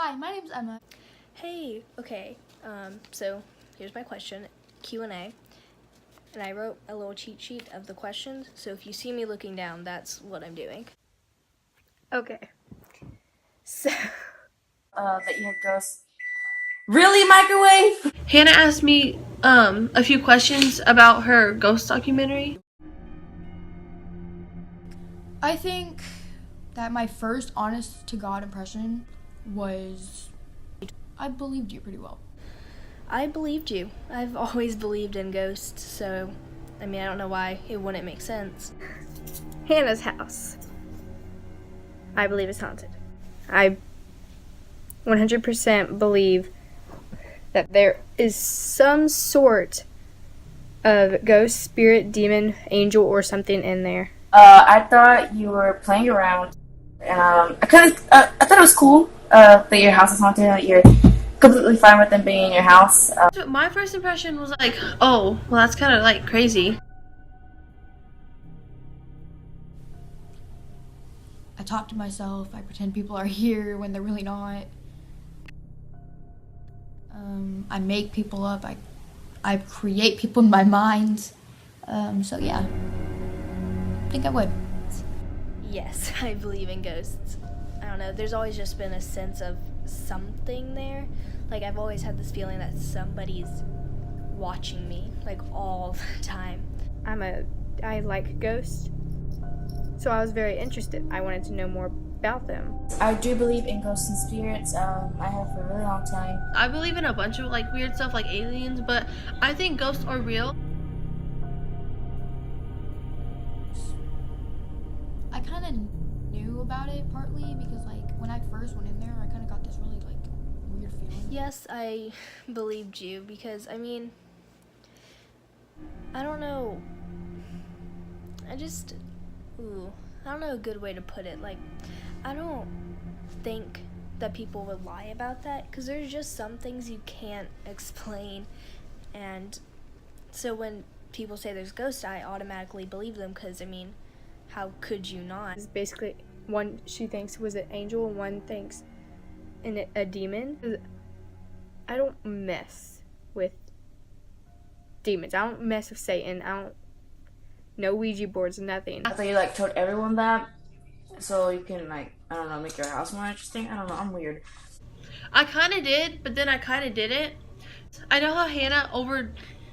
Hi, my name's Emma. Hey, okay, so here's my question, Q&A, and I wrote a little cheat sheet of the questions, so if you see me looking down, that's what I'm doing. Okay, so... that you have ghosts. Really, microwave? Hannah asked me a few questions about her ghost documentary. I think that my first honest to God impression was I believed you pretty well. I believed you. I've always believed in ghosts, so, I mean, I don't know why it wouldn't make sense. Hannah's house, I believe, is haunted. I 100% believe that there is some sort of ghost, spirit, demon, angel, or something in there. I thought you were playing around, and I thought it was cool that your house is haunted, that you're completely fine with them being in your house. So my first impression was like, oh, well, that's kind of like crazy. I talk to myself, I pretend people are here when they're really not. I make people up, I create people in my mind. So yeah, I think I would. Yes, I believe in ghosts. I don't know, there's always just been a sense of something there. Like, I've always had this feeling that somebody's watching me, like, all the time. I like ghosts, so I was very interested. I wanted to know more about them. I do believe in ghosts and spirits. I have for a really long time. I believe in a bunch of like weird stuff like aliens, but I think ghosts are real. I kind of knew about it partly because like when I first went in there, I kind of got this really like weird feeling. Yes, I believed you because, I mean, I don't know. I don't know a good way to put it. Like, I don't think that people would lie about that because there's just some things you can't explain. And so when people say there's ghosts, I automatically believe them because, I mean, how could you not? It's basically one she thinks was an angel and one thinks a demon. I don't mess with demons. I don't mess with Satan. I don't know Ouija boards, nothing. I thought you like told everyone that, so you can like, I don't know, make your house more interesting. I don't know, I'm weird. I kind of did, but then I kind of didn't. I know how Hannah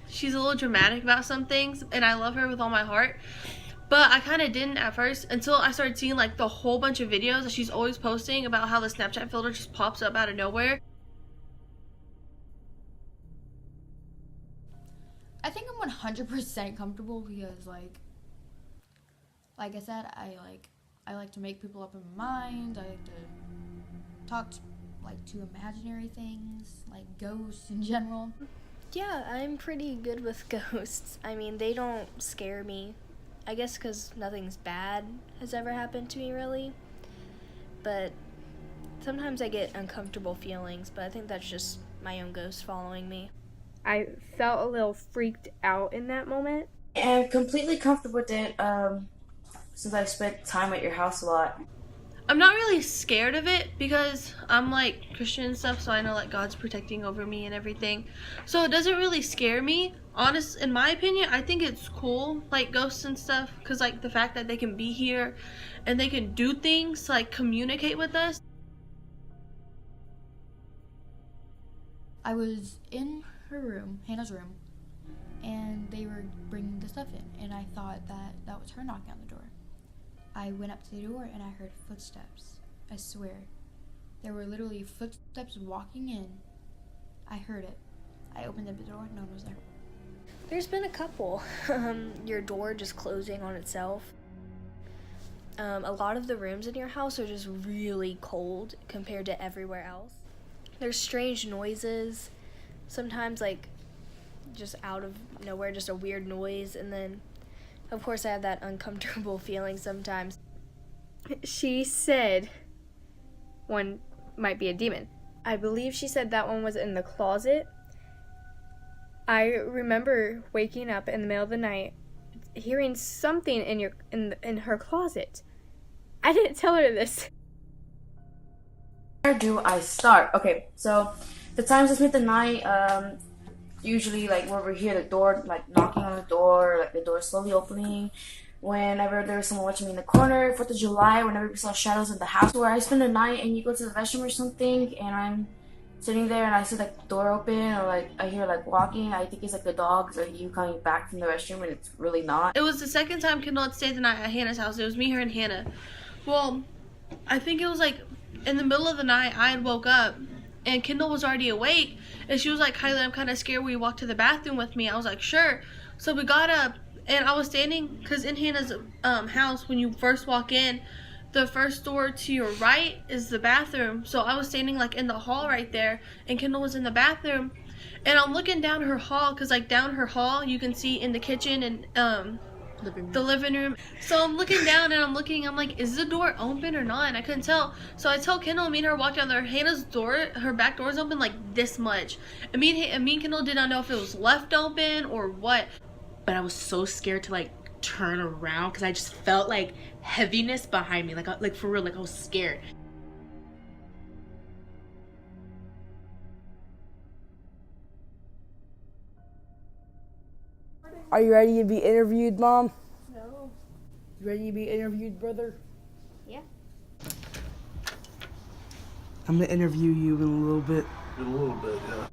she's a little dramatic about some things, and I love her with all my heart. But I kind of didn't at first until I started seeing like the whole bunch of videos that she's always posting about how the Snapchat filter just pops up out of nowhere. I think I'm 100% comfortable because like I said, I like to make people up in my mind. I like to talk to imaginary things, like ghosts in general. Yeah, I'm pretty good with ghosts. I mean, they don't scare me. I guess because nothing's bad has ever happened to me, really. But sometimes I get uncomfortable feelings, but I think that's just my own ghost following me. I felt a little freaked out in that moment. And completely comfortable with it, since I've spent time at your house a lot. I'm not really scared of it because I'm like Christian and stuff, so I know like God's protecting over me and everything. So it doesn't really scare me. In my opinion, I think it's cool, like ghosts and stuff, because like the fact that they can be here and they can do things, like communicate with us. I was in her room, Hannah's room, and they were bringing the stuff in, and I thought that was her knocking on the door. I went up to the door and I heard footsteps. I swear. There were literally footsteps walking in. I heard it. I opened up the door, no one was there. There's been a couple. Your door just closing on itself. A lot of the rooms in your house are just really cold compared to everywhere else. There's strange noises. Sometimes, like, just out of nowhere, just a weird noise, and then of course I have that uncomfortable feeling sometimes. She said one might be a demon. I believe she said that one was in the closet. I remember waking up in the middle of the night hearing something in her closet. I didn't tell her this. Where do I start? Okay, so the times I spent the night, usually like over here, the door, like knocking on the door, like the door slowly opening. Whenever there was someone watching me in the corner, 4th of July, whenever we saw shadows in the house, where I spend the night and you go to the restroom or something, and I'm sitting there and I see like the door open or like I hear like walking, I think it's like the dogs or you coming back from the restroom, and it's really not. It was the second time Kendall had stayed the night at Hannah's house. It was me, her, and Hannah. Well, I think it was like in the middle of the night I had woke up and Kendall was already awake, and she was like, Kylie, I'm kind of scared, will you walk to the bathroom with me? I was like, sure. So we got up, and I was standing, because in Hannah's house, when you first walk in, the first door to your right is the bathroom. So I was standing like in the hall right there, and Kendall was in the bathroom, and I'm looking down her hall, because like down her hall you can see in the kitchen and the living room. So I'm looking down and I'm like, is the door open or not? And I couldn't tell. So I tell Kendall, me and her walk down there. Hannah's door, her back door is open like this much. And me and Kendall did not know if it was left open or what. But I was so scared to like turn around because I just felt like heaviness behind me. Like for real, like I was scared. Are you ready to be interviewed, Mom? No. You ready to be interviewed, brother? Yeah. I'm gonna interview you in a little bit. In a little bit, yeah.